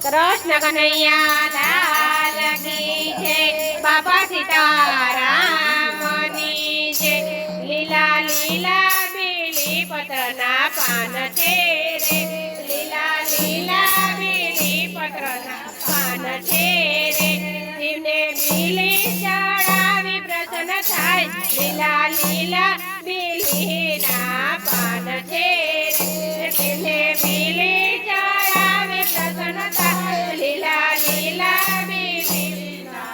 कृष्ण कन्हैया लाल की जय। बाबा सीताराम की जय। लीला लीला बीली पत्रना पान छे रे। लीला लीला बीली पत्रना पान छे रे। शिवने बीली चढ़ावी प्रसन्न थाय। लीला लीला बीलीना पान छे रे। शिवने बीली चढ़ावी प्रसन्न थाय। लीला लीला बीलीना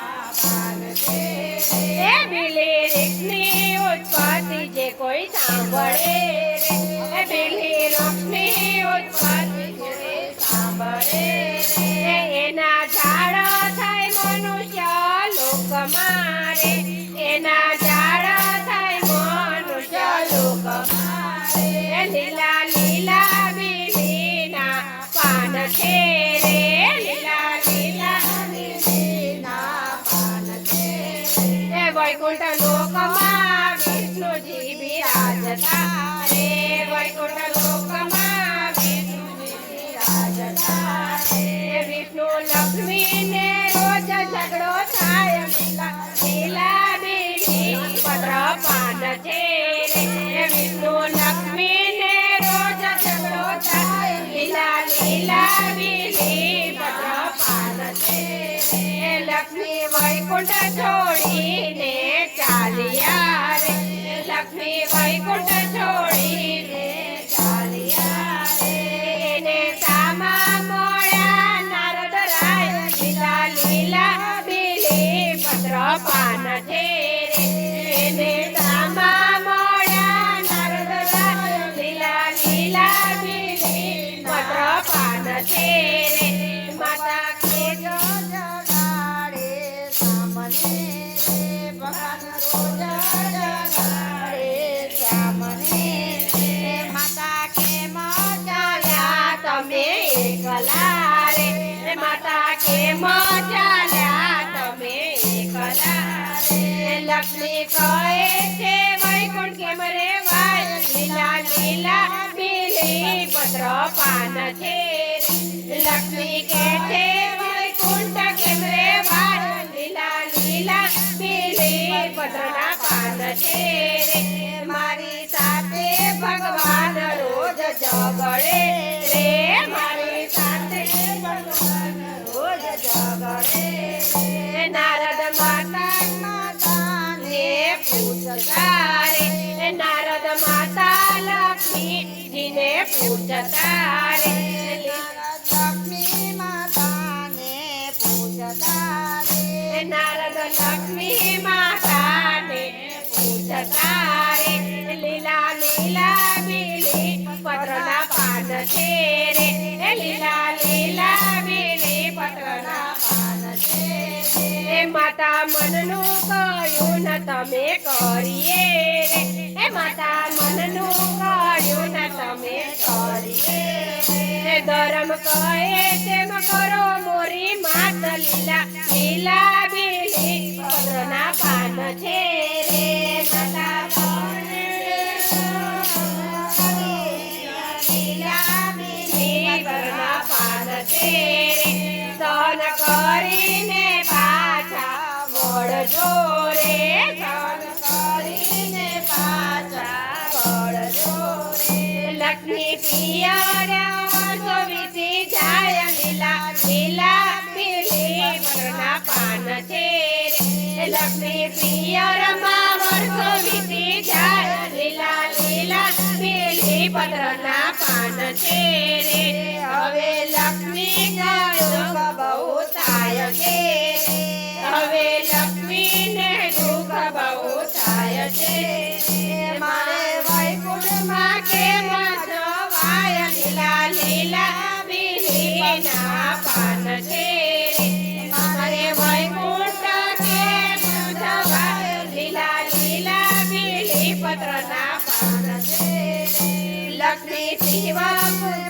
पान छे रे। बीली वृक्षनी उत्पत्ति जे कोई सांभळे रे। बीली वृक्षनी उत्पत्ति जे सांभळे रे। एना झाड़ थाय मनुष्य लोकमां रे। एना झाड़ थाय मनुष्य लोकमां रे। लीला लीला बीलीना पान छे रे। लीला लीला बीलीना पान छे रे। वैकुंठ लोकमां विष्णुजी बिराजता रे। वैकुंठ लोकमां विष्णुजी बिराजता रे। विष्णु लक्ष्मी ने रोज झगड़ो थाय। लीला बीली पत्र पान छे रे। विष्णु लक्ष्मी ने रोज झगड़ो थाय। लीला लीला बीली पत्र पान छे रे। लक्ष्मी वैकुंठ छोड़ीने चालिया रे। लक्ष्मी वैकुंठ छोड़ीने चालिया रे। एने सामा मोळ्या नारद राय। लीला लीला बीली पत्र पान छे रे। एने सामा मोळ्या नारद राय। लीला लीला बीली पत्र पान छे रे। माता के जो जगाड़े सामने रे। भगवान रोज जगाड़े सामने रे। माता के मचाल्या तमे एकला रे। माता के मचाल्या तमे एकला रे। लक्ष्मी कहे छे वैकुंठ केम रेवाय। लीला लीला बीली पत्र पान छे रे। लक्ष्मी कहते वैकुंठ केम रेवाय। लीला लीला बीली पत्रना पान छे रे। मारी साथे भगवान रोज झगड़े रे। मारी साथे भगवान रोज झगड़े रे। नारद माता ने पूछता रे। नारद माता लक्ष्मी जी ने पूछता रे। लक्ष्मी माता ने पूछता रे। नारद लक्ष्मी माता ने पूछता रे। लीला लीला बीली पत्रना पान छे रे। लीला लीला बीली पत्रना पान छे रे। माता मननु कह्युं न तमे करीए रे। माता मननु कह्युं न तमे करीए रे। धर्म कहे तेम करो मोरी मात। लीला लीला बीली पत्रना पान छे रे। माता लीला बीली पत्रना पान छे रे। सहन करीने पाछा वळजो रे। सहन करीने पाछा वळजो रे। लक्ष्मी पियर वर्षो वीती जाय। लीला लीला बीली पत्रना पान छे रे। लक्ष्मी पियर मां वर्षो वीती जाय। लीला लीला बीली पत्रना पान छे रे। हवे लक्ष्मी दुख बहु थाय छे रे। हवे लक्ष्मी ने दुख बहु थाय छे रे। मारे वैकुंठ मां केम जवाय। लीला लीला बीलीना पान छे रे। मारे वैकुंठ केम जवाय। लीला लीला बीली पत्रना पान छे रे। लक्ष्मी शिव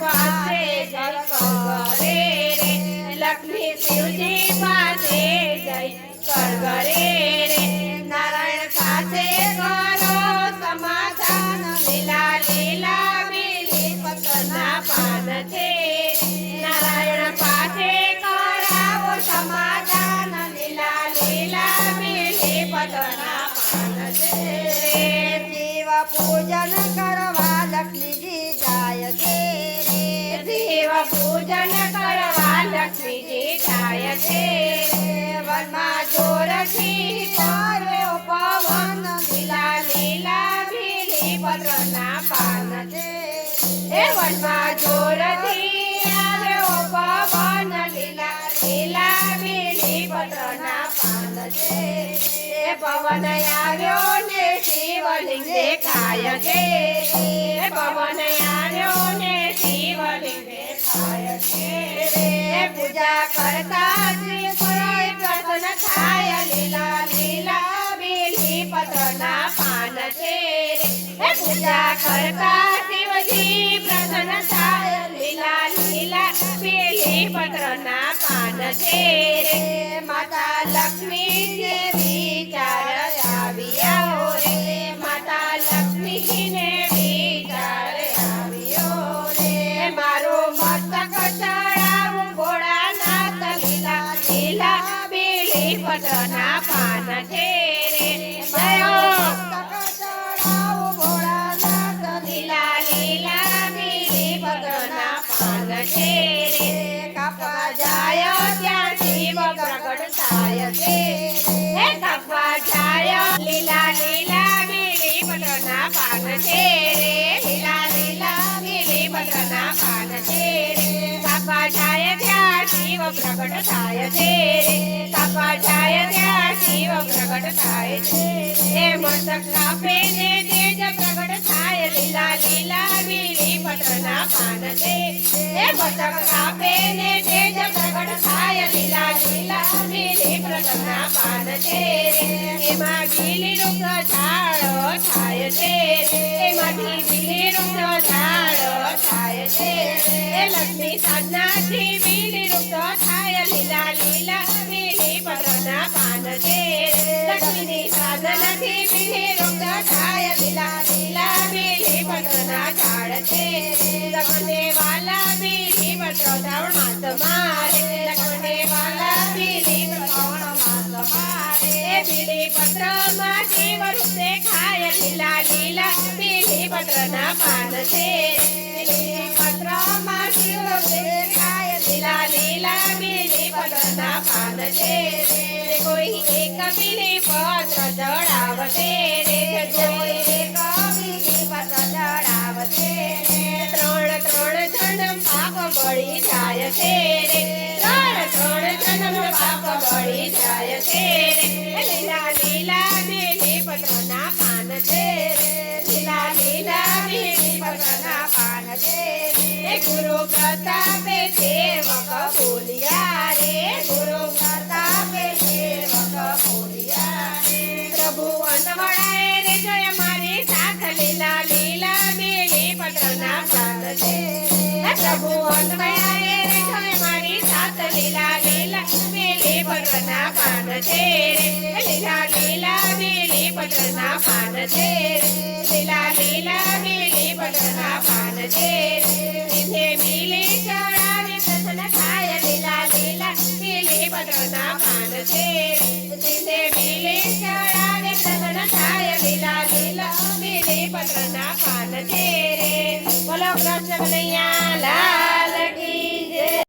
पासे जय करे रे। लक्ष्मी शिवजी पासे जय करे रे। नारायण पासे करो समाधान। लीला लीला बीली पत्रना पान छे रे। नारायण पासे પૂજન કરવા લક્ષ્મીજી જાય છે વનમાં જોરથી કર્યો પવન લીલા લીલા બીલીપત્રના પાન છે એ વનમાં જોરથી આવ્યો પવન લીલા લીલા બીલીપત્રના પાન છે એ પવન આવ્યો ને શિવલિંગ દેખાય છે એ પવન આવ્યો ને શિવલિંગ દેખાય છે એ પૂજા કરતા શ્રી કોઈ પ્રસન્ન થાય લીલા લીલા બીલીપત્રના પાન છે એ પૂજા કરતા શિવજી પ્રસન્ન થાય લીલા લીલા બીલીપત્રના પાન છે રે માતા લક્ષ્મીને વિચાર આવ્યો રે માતા લક્ષ્મીને વિચાર આવ્યો રે મારો મસ્તક ચડાવું ભોળાનાથ લીલા લીલા બીલીપત્રના પાન છે રે મસ્તક ચડાવું ભોળાનાથ લીલા લીલા બીલીપત્રના પાન છે રે કાપવા જાય ત્યાં શિવ પ્રગટ થાય છે હે કાપવા જાય લીલા લીલા બીલીપત્રના પાન છે રે લીલા લીલા બીલીપત્રના પાન છે રે કાપવા જાય ત્યાં શિવ પ્રગટ થાય છે રે કાપવા જાય ત્યાં શિવ પ્રગટ થાય છે હે મસ્તક કાપે ને તેજ પ્રગટ થાય લીલા લીલા બીલીપત્રના પાન છે હે મસ્તક કાપે ને તેજ પ્રગટ થાય લીલા લીલા બીલીપત્રના પાન છે એમાં બીલીનું ઝાડો થાય છે એમાંથી બીલીનું ઝાડો થાય છે એ લક્ષ્મી સાધનાથી બીલીનું થાય લીલા લીલા બીલીપત્રના પાન છે લક્ષ્મીની સાધનાથી બીલીનું થાય લીલા લીલા બીલીપત્રના ઝાડ છે લક્ષ્મને વાલા બીલીપત્ર શ્રાવણ માસ મારે લક્ષ્મને વાલા બીલીપત્ર શ્રાવણ માસ મારે બીલીપત્રમાં શિવ રૂપ દેખાય લીલા લીલા બીલીપત્રના પાન છે બીલીપત્રમાં શિવ રૂપ દેખાય લીલા લીલા બીલીપત્રના પાન છે કોઈ એક બીલીપત્ર ચડાવશે રે કોઈ એક બીલીપત્ર ચડાવશે ત્રણ ત્રણ જન્મ પાપ બળી જાય છે રે ત્રણ ત્રણ જન્મ પાપ બળી જાય છે રે લીલા લીલા બીલીપત્રના પાન છે લીલા લીલા બીલીપત્રના પાન છે ગુરુ પ્રતાપે સેવક બોલ્યા રે ગુરુ પ્રતાપે સેવક બોલ્યા રે પ્રભુ અંતવડાએ રે જય મારી સાથ લીલા લીલા બીલીપત્રના પાન છે પ્રભુ અંતવડાએ રે જય મારી સાથ લીલા લીલા બીલીપત્રના પાન છે લીલા લીલા બીલીપત્રના પાન છે લીલા લીલા બીલીપત્રના પાન છે બીલી ચડાવી પ્રસન્ન થાય લીલા લીલા બીલીપત્રના પાન છે બીલી ચડાવી પ્રસન્ન થાય લીલા લીલા બીલીપત્રના પાન છે રે બોલો કૃષ્ણ કનૈયા લાલ